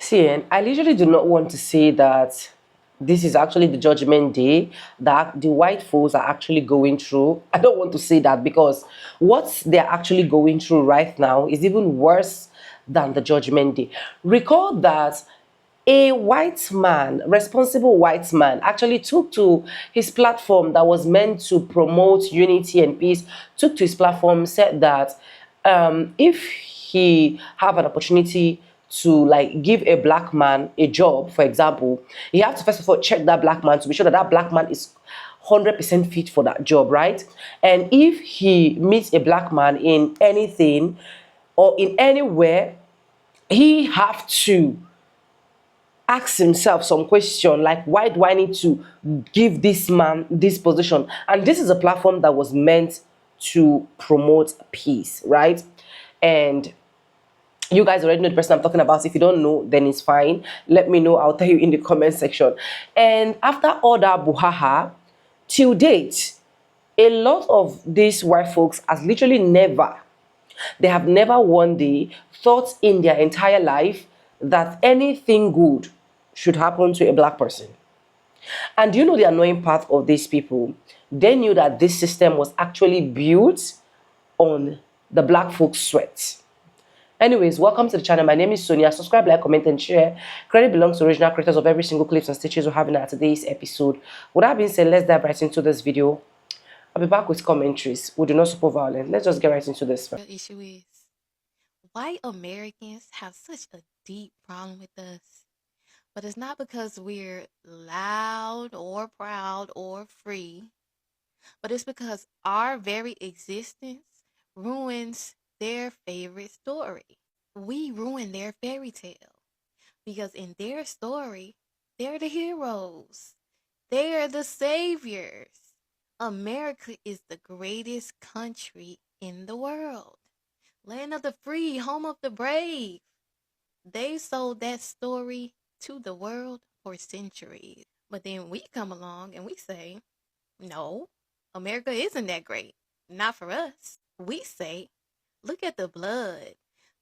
TN, I literally do not want to say that this is actually the judgment day that the white folks are actually going through. I don't want to say that because what they're actually going through right now is even worse than the judgment day. Recall that a white man, responsible white man, actually took to his platform that was meant to promote unity and peace, took to his platform, said that if he have an opportunity to like give a black man a job, for example, he has to first of all check that black man to be sure that that black man is 100% fit for that job, right? And if he meets a black man in anything or in anywhere, he have to ask himself some question like, why do I need to give this man this position? And this is a platform that was meant to promote peace, right? And you guys already know the person I'm talking about. If you don't know, then it's fine. Let me know. I'll tell you in the comment section. And after all that buhaha, till date, a lot of these white folks has literally never, they have never one day thought in their entire life that anything good should happen to a black person. And you know the annoying part of these people? They knew that this system was actually built on the black folks' sweat. Anyways, welcome to the channel. My name is Sonia. Subscribe, like, comment, and share. Credit belongs to original creators of every single clips and stitches we're having at today's episode. With that being said, let's dive right into this video. I'll be back with commentaries. We do not support violence. Let's just get right into this. The issue is white Americans have such a deep problem with us. But it's not because we're loud or proud or free, but it's because our very existence ruins their favorite story. We ruin their fairy tale because in their story, they're the heroes. They are the saviors. America is the greatest country in the world. Land of the free, home of the brave. They sold that story to the world for centuries. But then we come along and we say, no, America isn't that great. Not for us. We say, look at the blood,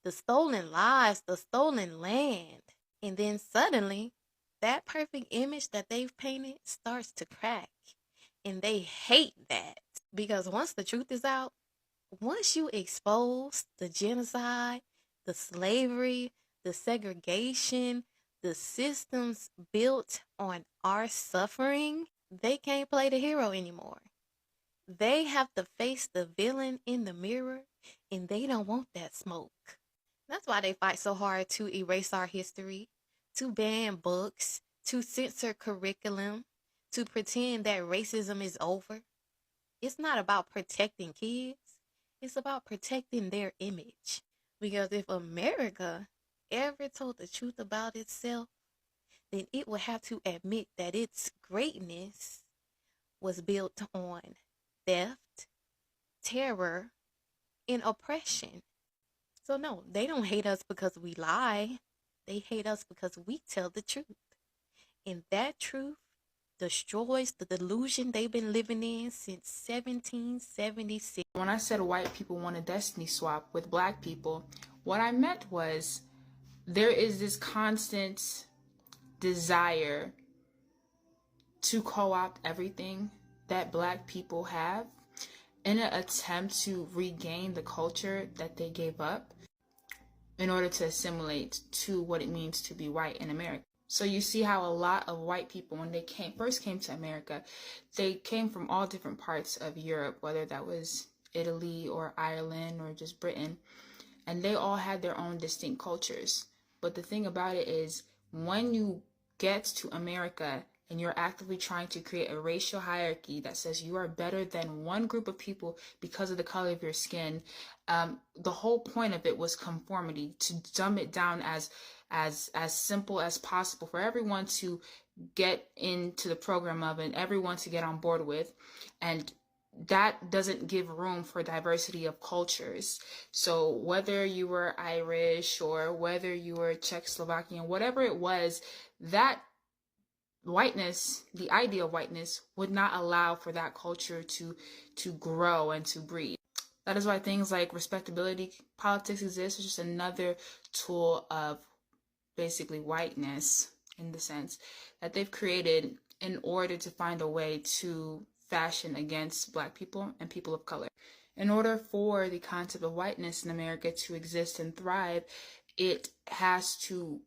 the stolen lives, the stolen land. And then suddenly, that perfect image that they've painted starts to crack. And they hate that. Because once the truth is out, once you expose the genocide, the slavery, the segregation, the systems built on our suffering, they can't play the hero anymore. They have to face the villain in the mirror, and they don't want that smoke. That's why they fight so hard to erase our history, to ban books, to censor curriculum, to pretend that racism is over. It's not about protecting kids. It's about protecting their image. Because if America ever told the truth about itself, then it would have to admit that its greatness was built on theft, terror, and oppression. So no, they don't hate us because we lie. They hate us because we tell the truth. And that truth destroys the delusion they've been living in since 1776. When I said white people want a destiny swap with black people, what I meant was there is this constant desire to co-opt everything that black people have in an attempt to regain the culture that they gave up in order to assimilate to what it means to be white in America. So you see how a lot of white people, when they first came to America, they came from all different parts of Europe, whether that was Italy or Ireland or just Britain, and they all had their own distinct cultures. But the thing about it is, when you get to America and you're actively trying to create a racial hierarchy that says you are better than one group of people because of the color of your skin, the whole point of it was conformity, to dumb it down as simple as possible for everyone to get into the program of and everyone to get on board with. And that doesn't give room for diversity of cultures. So whether you were Irish or whether you were Czechoslovakian, whatever it was, that whiteness, the idea of whiteness, would not allow for that culture to grow and to breed. That is why things like respectability politics exist. It's just another tool of basically whiteness, in the sense that they've created in order to find a way to fashion against Black people and people of color. In order for the concept of whiteness in America to exist and thrive, it has to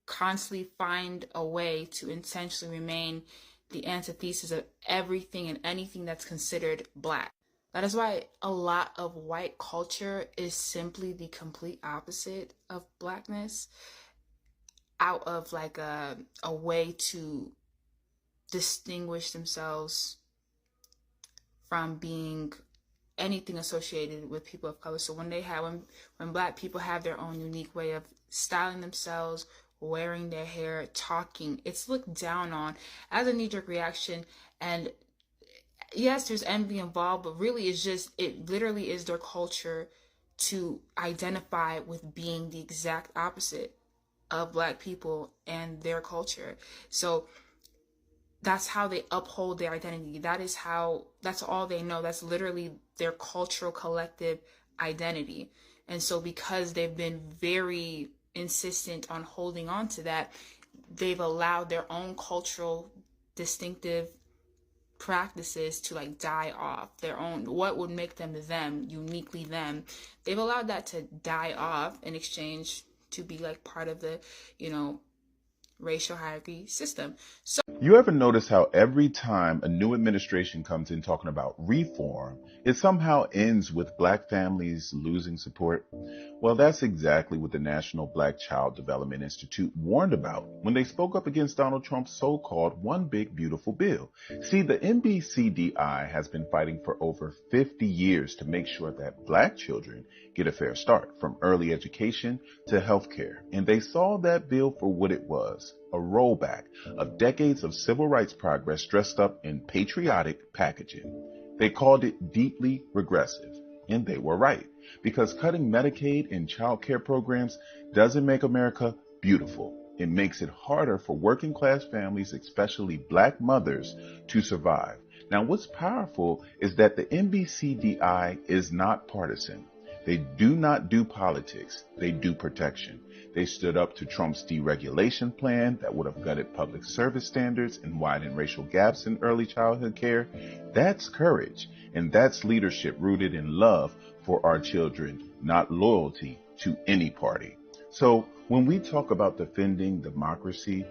constantly find a way to intentionally remain the antithesis of everything and anything that's considered Black. That is why a lot of white culture is simply the complete opposite of Blackness, out of like a way to distinguish themselves from being anything associated with people of color. So when Black people have their own unique way of styling themselves, wearing their hair, talking, it's looked down on as a knee-jerk reaction. And yes, there's envy involved, but really it literally is their culture to identify with being the exact opposite of Black people and their culture. So that's how they uphold their identity. That's all they know. That's literally their cultural collective identity. And so because they've been very insistent on holding on to that, they've allowed their own cultural distinctive practices to like die off. Their own, what would make them them, uniquely them, they've allowed that to die off in exchange to be like part of the, racial hierarchy system. So You ever notice how every time a new administration comes in talking about reform, it somehow ends with Black families losing support? Well, that's exactly what the National Black Child Development Institute warned about when they spoke up against Donald Trump's so-called One Big Beautiful Bill. See, the NBCDI has been fighting for over 50 years to make sure that Black children get a fair start, from early education to health care. And they saw that bill for what it was: a rollback of decades of civil rights progress dressed up in patriotic packaging. They called it deeply regressive, and they were right, because cutting Medicaid and child care programs doesn't make America beautiful. It makes it harder for working class families, especially Black mothers, to survive. Now, what's powerful is that the NBCDI is not partisan. They do not do politics. They do protection. They stood up to Trump's deregulation plan that would have gutted public service standards and widened racial gaps in early childhood care. That's courage, and that's leadership rooted in love for our children, not loyalty to any party. So when we talk about defending democracy,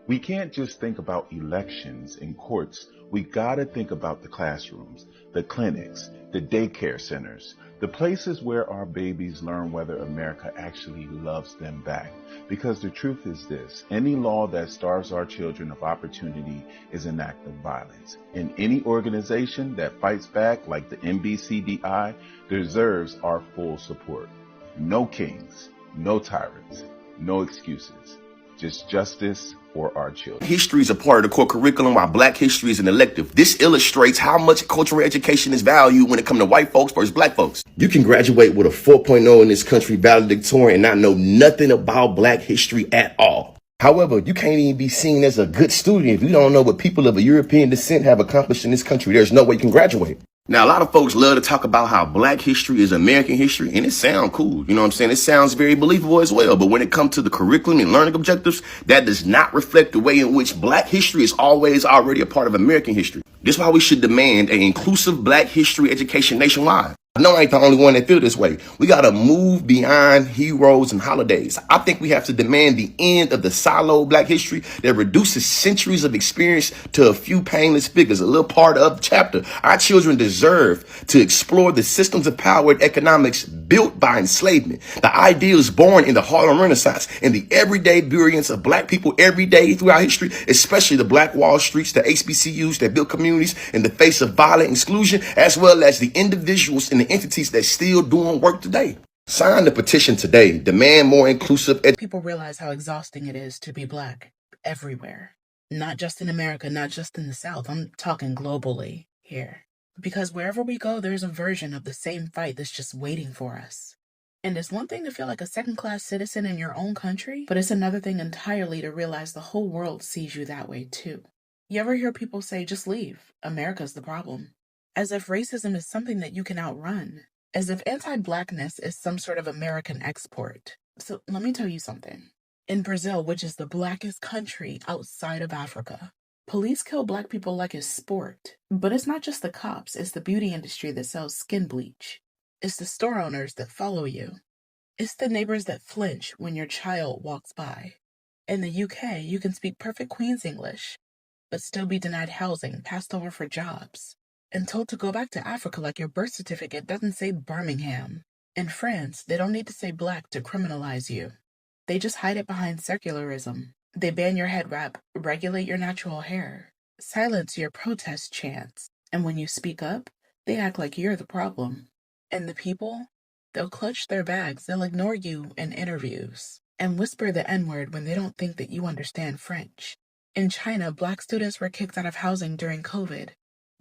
we can't just think about elections and courts. We gotta think about the classrooms, the clinics, the daycare centers, the places where our babies learn whether America actually loves them back. Because the truth is this: any law that starves our children of opportunity is an act of violence. And any organization that fights back, like the NBCDI, deserves our full support. No kings, no tyrants, no excuses. Just justice for our children. History is a part of the core curriculum, while Black history is an elective. This illustrates how much cultural education is valued when it comes to white folks versus Black folks. You can graduate with a 4.0 in this country valedictorian and not know nothing about Black history at all. However, you can't even be seen as a good student if you don't know what people of a European descent have accomplished in this country. There's no way you can graduate. Now, a lot of folks love to talk about how Black history is American history, and it sounds cool. You know what I'm saying? It sounds very believable as well. But when it comes to the curriculum and learning objectives, that does not reflect the way in which Black history is always already a part of American history. This is why we should demand an inclusive Black history education nationwide. I know I ain't the only one that feel this way. We got to move beyond heroes and holidays. I think we have to demand the end of the siloed Black history that reduces centuries of experience to a few painless figures, a little part of the chapter. Our children deserve to explore the systems of power and economics built by enslavement. The ideals born in the Harlem Renaissance and the everyday brilliance of Black people every day throughout history, especially the Black Wall Streets, the HBCUs that built communities in the face of violent exclusion, as well as the individuals and the entities that's still doing work today. Sign the petition today. Demand more inclusive People realize how exhausting it is to be Black everywhere. Not just in America, not just in the South. I'm talking globally here. Because wherever we go, there's a version of the same fight that's just waiting for us. And it's one thing to feel like a second-class citizen in your own country, but it's another thing entirely to realize the whole world sees you that way too. You ever hear people say, just leave, America's the problem? As if racism is something that you can outrun. As if anti-Blackness is some sort of American export. So let me tell you something. In Brazil, which is the blackest country outside of Africa, police kill black people like it's sport. But it's not just the cops, it's the beauty industry that sells skin bleach. It's the store owners that follow you. It's the neighbors that flinch when your child walks by. In the UK, you can speak perfect Queen's English, but still be denied housing, passed over for jobs, and told to go back to Africa like your birth certificate doesn't say Birmingham. In France, they don't need to say black to criminalize you. They just hide it behind secularism. They ban your head wrap, regulate your natural hair, silence your protest chants, and when you speak up, they act like you're the problem. And the people? They'll clutch their bags, they'll ignore you in interviews, and whisper the N-word when they don't think that you understand French. In China, black students were kicked out of housing during COVID,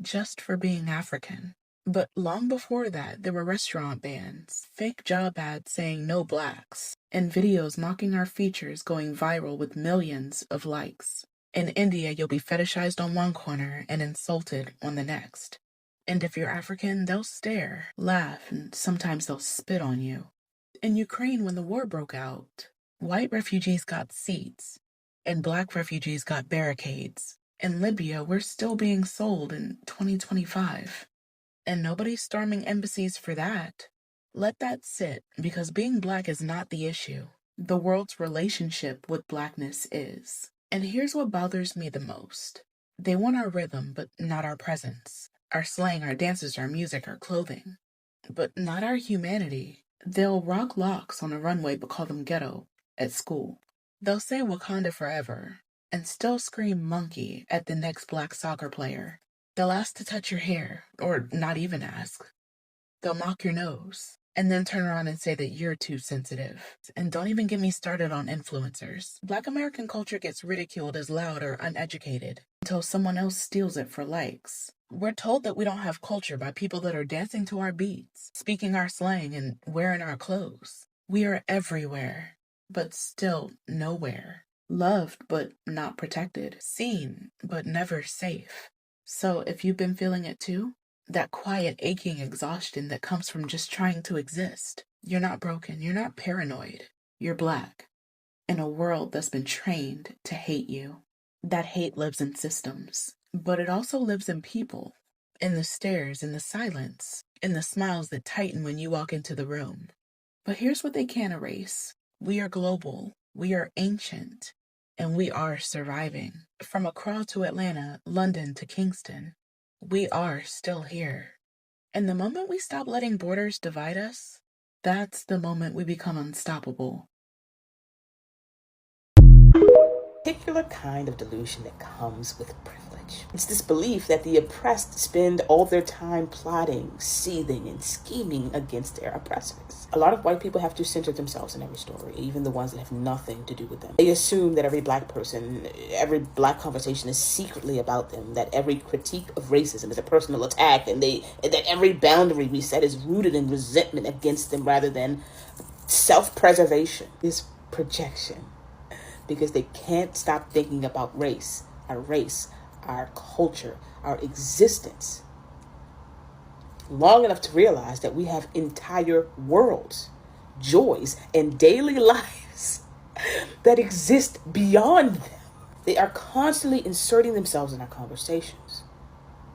just for being African. But long before that, there were restaurant bans, fake job ads saying no blacks, and videos mocking our features going viral with millions of likes. In India, you'll be fetishized on one corner and insulted on the next. And if you're African, they'll stare, laugh, and sometimes they'll spit on you. In Ukraine, when the war broke out, white refugees got seats, and black refugees got barricades. In Libya, we're still being sold in 2025. And nobody's storming embassies for that. Let that sit, because being black is not the issue. The world's relationship with blackness is. And here's what bothers me the most. They want our rhythm, but not our presence. Our slang, our dances, our music, our clothing. But not our humanity. They'll rock locks on a runway but call them ghetto at school. They'll say Wakanda forever and still scream monkey at the next black soccer player. They'll ask to touch your hair, or not even ask. They'll mock your nose, and then turn around and say that you're too sensitive. And don't even get me started on influencers. Black American culture gets ridiculed as loud or uneducated until someone else steals it for likes. We're told that we don't have culture by people that are dancing to our beats, speaking our slang, and wearing our clothes. We are everywhere, but still nowhere. Loved, but not protected. Seen, but never safe. So if you've been feeling it too, that quiet, aching exhaustion that comes from just trying to exist, you're not broken, you're not paranoid, you're black, in a world that's been trained to hate you. That hate lives in systems, but it also lives in people, in the stares, in the silence, in the smiles that tighten when you walk into the room. But here's what they can't erase. We are global, we are ancient, and we are surviving. From Accra to Atlanta, London to Kingston, we are still here. And the moment we stop letting borders divide us, that's the moment we become unstoppable. Particular kind of delusion that comes with privilege. It's this belief that the oppressed spend all their time plotting, seething, and scheming against their oppressors. A lot of white people have to center themselves in every story, even the ones that have nothing to do with them. They assume that every black person, every black conversation is secretly about them, that every critique of racism is a personal attack, and that every boundary we set is rooted in resentment against them rather than self-preservation. This projection. Because they can't stop thinking about race, our culture, our existence, long enough to realize that we have entire worlds, joys, and daily lives that exist beyond them. They are constantly inserting themselves in our conversations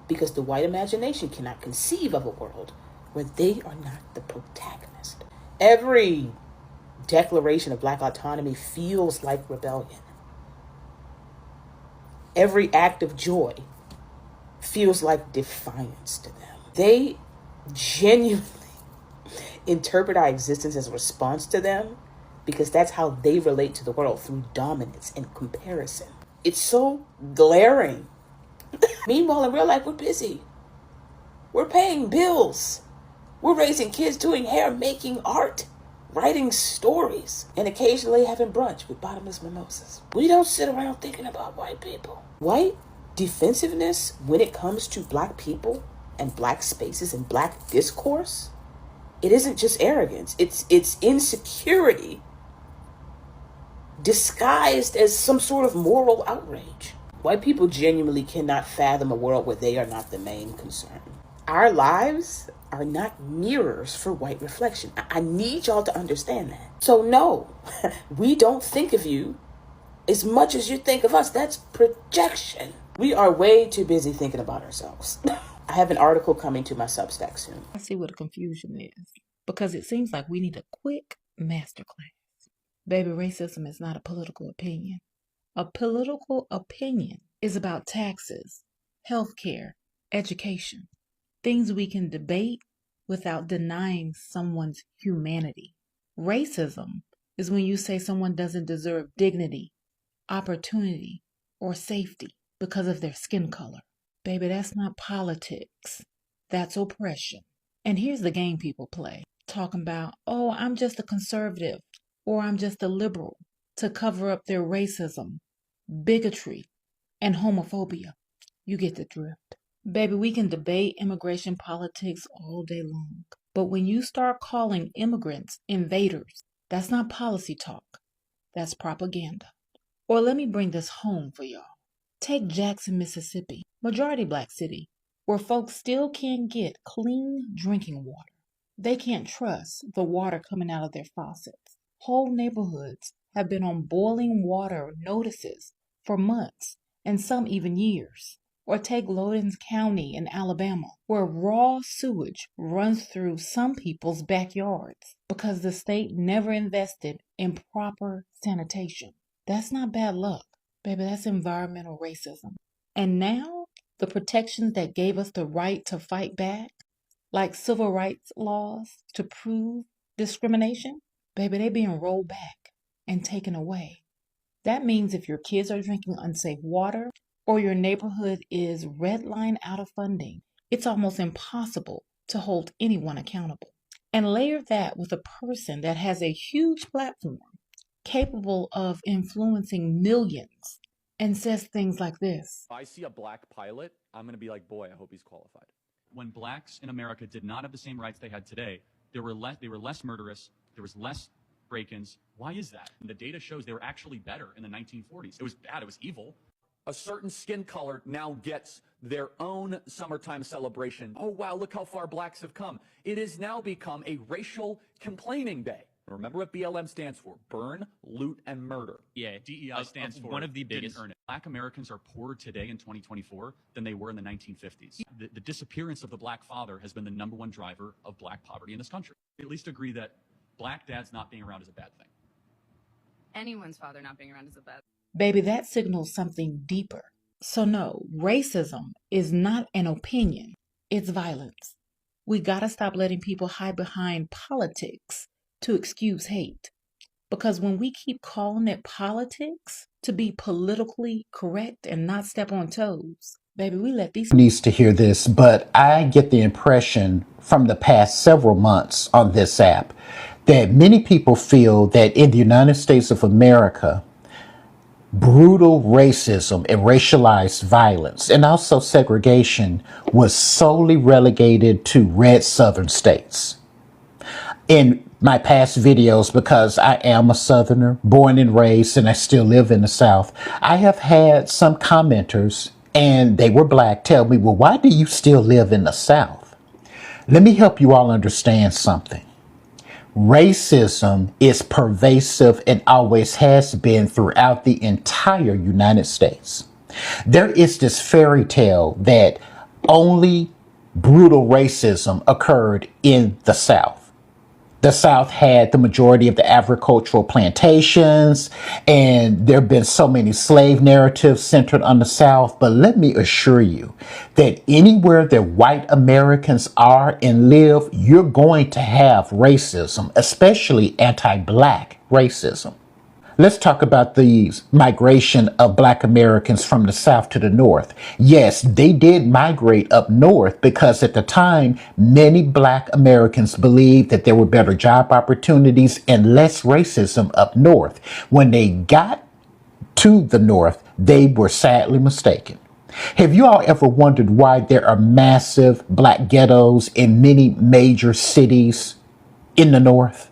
because the white imagination cannot conceive of a world where they are not the protagonist. Every declaration of black autonomy feels like rebellion. Every act of joy feels like defiance to them. They genuinely interpret our existence as a response to them because that's how they relate to the world, through dominance and comparison. It's so glaring. Meanwhile, in real life, we're busy. We're paying bills. We're raising kids, doing hair, making art, writing stories, and occasionally having brunch with bottomless mimosas. We don't sit around thinking about white people. White defensiveness when it comes to black people and black spaces and black discourse, it isn't just arrogance. It's insecurity disguised as some sort of moral outrage. White people genuinely cannot fathom a world where they are not the main concern. Our lives are not mirrors for white reflection. I need y'all to understand that. So no, we don't think of you as much as you think of us. That's projection. We are way too busy thinking about ourselves. I have an article coming to my Substack soon. I see what the confusion is, because it seems like we need a quick masterclass. Baby, racism is not a political opinion. A political opinion is about taxes, healthcare, education, things we can debate without denying someone's humanity. Racism is when you say someone doesn't deserve dignity, opportunity, or safety because of their skin color. Baby, that's not politics. That's oppression. And here's the game people play, talking about, oh, I'm just a conservative or I'm just a liberal, to cover up their racism, bigotry, and homophobia. You get the drift. Baby, we can debate immigration politics all day long. But when you start calling immigrants invaders, that's not policy talk. That's propaganda. Or let me bring this home for y'all. Take Jackson, Mississippi, majority black city, where folks still can't get clean drinking water. They can't trust the water coming out of their faucets. Whole neighborhoods have been on boiling water notices for months and some even years. Or take Lowndes County in Alabama, where raw sewage runs through some people's backyards because the state never invested in proper sanitation. That's not bad luck, baby, that's environmental racism. And now, the protections that gave us the right to fight back, like civil rights laws to prove discrimination, baby, they being rolled back and taken away. That means if your kids are drinking unsafe water or your neighborhood is red line out of funding, it's almost impossible to hold anyone accountable. And layer that with a person that has a huge platform capable of influencing millions and says things like this. If I see a black pilot, I'm going to be like, boy, I hope he's qualified. When blacks in America did not have the same rights they had today, they were less murderous, there was less break-ins. Why is that? And the data shows they were actually better in the 1940s. It was bad, it was evil. A certain skin color now gets their own summertime celebration. Oh, wow, look how far blacks have come. It has now become a racial complaining day. Remember what BLM stands for: burn, loot, and murder. Yeah, DEI stands for one of the biggest. Didn't earn it. Black Americans are poorer today in 2024 than they were in the 1950s. The disappearance of the black father has been the #1 driver of black poverty in this country. We at least agree that black dads not being around is a bad thing. Anyone's father not being around is a bad thing. Baby, that signals something deeper. So no, racism is not an opinion. It's violence. We gotta stop letting people hide behind politics to excuse hate. Because when we keep calling it politics to be politically correct and not step on toes, baby, we let these needs to hear this, but I get the impression from the past several months on this app that many people feel that in the United States of America, brutal racism and racialized violence and also segregation was solely relegated to red southern states. In my past videos, because I am a Southerner, born and raised, and I still live in the South, I have had some commenters, and they were black, tell me, well, why do you still live in the South? Let me help you all understand something. Racism is pervasive and always has been throughout the entire United States. There is this fairy tale that only brutal racism occurred in the South. The South had the majority of the agricultural plantations, and there have been so many slave narratives centered on the South. But let me assure you that anywhere that white Americans are and live, you're going to have racism, especially anti-black racism. Let's talk about the migration of black Americans from the South to the North. Yes, they did migrate up north because at the time, many black Americans believed that there were better job opportunities and less racism up north. When they got to the North, they were sadly mistaken. Have you all ever wondered why there are massive black ghettos in many major cities in the North?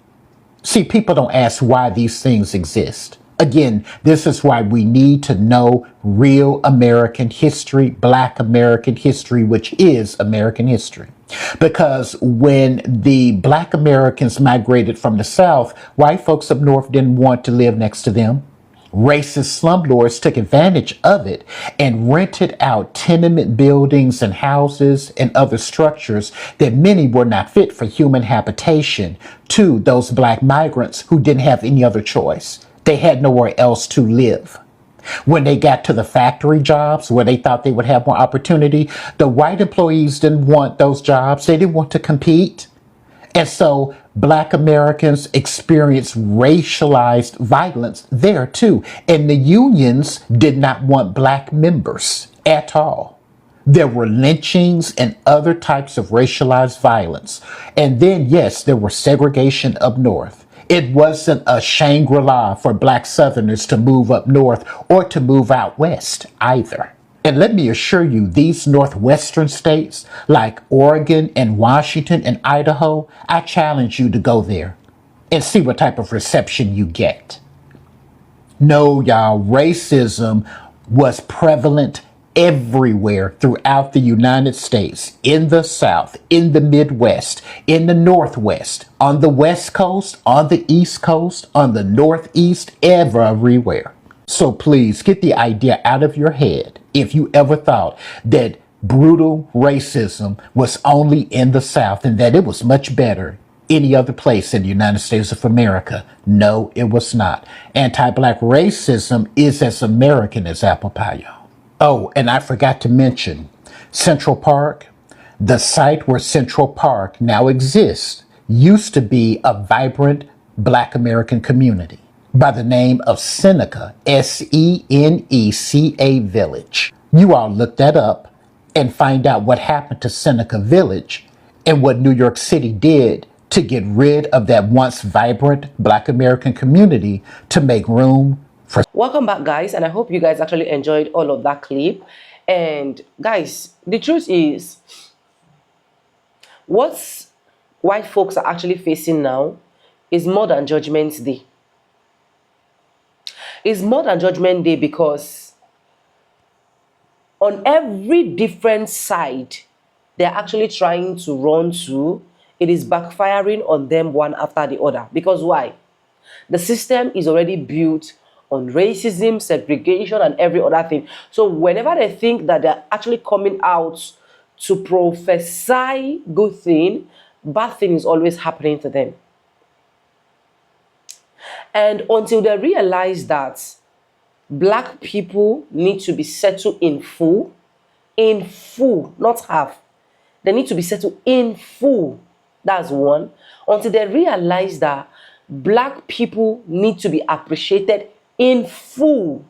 See, people don't ask why these things exist Again, this is why we need to know real American history, Black American history, which is American history. Because when the Black Americans migrated from the South, white folks up north didn't want to live next to them. Racist slumlords took advantage of it and rented out tenement buildings and houses and other structures that many were not fit for human habitation to those Black migrants who didn't have any other choice. They had nowhere else to live. When they got to the factory jobs where they thought they would have more opportunity, the white employees didn't want those jobs. They didn't want to compete. And so Black Americans experienced racialized violence there too. And the unions did not want Black members at all. There were lynchings and other types of racialized violence. And then, yes, there was segregation up north. It wasn't a Shangri-La for Black Southerners to move up north or to move out west either. And let me assure you, these northwestern states like Oregon and Washington and Idaho, I challenge you to go there and see what type of reception you get. No, y'all, racism was prevalent everywhere throughout the United States, in the South, in the Midwest, in the Northwest, on the West Coast, on the East Coast, on the Northeast, everywhere. So please get the idea out of your head if you ever thought that brutal racism was only in the South and that it was much better any other place in the United States of America. No, it was not. Anti-Black racism is as American as apple pie, y'all. Oh, and I forgot to mention Central Park. The site where Central Park now exists used to be a vibrant Black American community by the name of Seneca, Seneca Village. You all look that up and find out what happened to Seneca Village and what New York City did to get rid of that once vibrant Black American community to make room for. Welcome back, guys, and I hope you guys actually enjoyed all of that clip. And guys, the truth is, what white folks are actually facing now is more than Judgment Day. It's more than Judgment Day because on every different side they're actually trying to run to, it is backfiring on them one after the other. Because why? The system is already built on racism, segregation, and every other thing. So whenever they think that they're actually coming out to prophesy good thing, bad thing is always happening to them. And until they realize that Black people need to be settled in full, not half. They need to be settled in full. That's one. Until they realize that Black people need to be appreciated in full.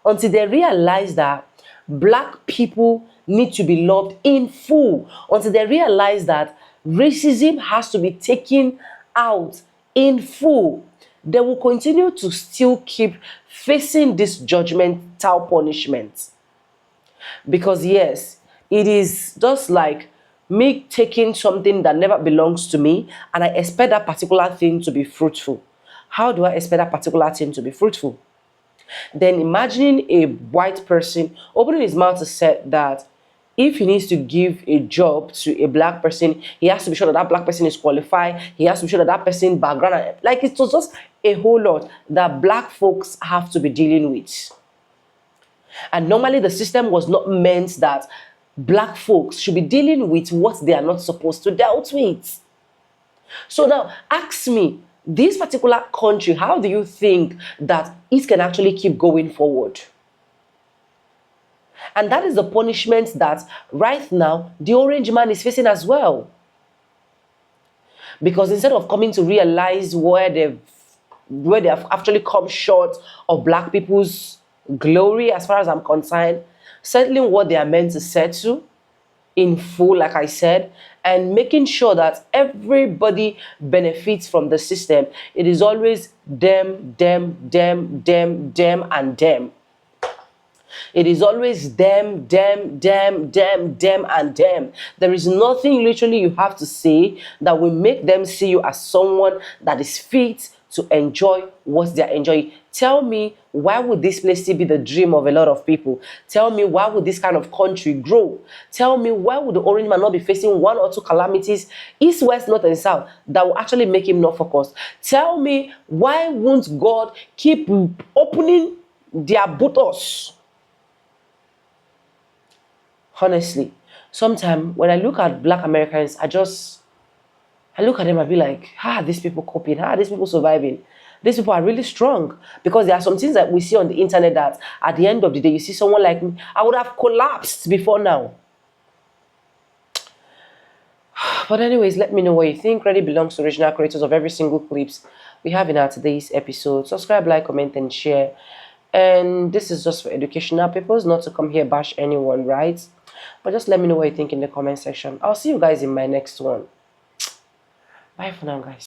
Until they realize that Black people need to be loved in full. Until they realize that racism has to be taken out in full. They will continue to still keep facing this judgmental punishment. Because yes, it is just like me taking something that never belongs to me and I expect that particular thing to be fruitful. How do I expect that particular thing to be fruitful? Then imagining a white person opening his mouth to say that if he needs to give a job to a Black person, he has to be sure that that Black person is qualified. He has to be sure that that person background, like it was just a whole lot that Black folks have to be dealing with. And normally the system was not meant that Black folks should be dealing with what they are not supposed to deal with. So now ask me, this particular country, how do you think that it can actually keep going forward? And that is the punishment that right now the orange man is facing as well. Because instead of coming to realize where they have actually come short of Black people's glory, as far as I'm concerned, settling what they are meant to settle in full, like I said, and making sure that everybody benefits from the system. It is always them, and them. It is always them, and them. There is nothing literally you have to say that will make them see you as someone that is fit to enjoy what they're enjoying. Tell me, why would this place still be the dream of a lot of people? Tell me, why would this kind of country grow? Tell me, why would the orange man not be facing one or two calamities, east, west, north, and south, that will actually make him not focus? Tell me, why won't God keep opening their buttocks? Honestly, sometimes when I look at Black Americans, I look at them and be like, how are these people coping? How are these people surviving? These people are really strong, because there are some things that we see on the internet that at the end of the day, you see someone like me, I would have collapsed before now. But anyways, let me know what you think. Credit belongs to original creators of every single clips we have in our today's episode. Subscribe, like, comment, and share. And this is just for educational purposes, not to come here bash anyone, right? But just let me know what you think in the comment section. I'll see you guys in my next one. Bye for now, guys.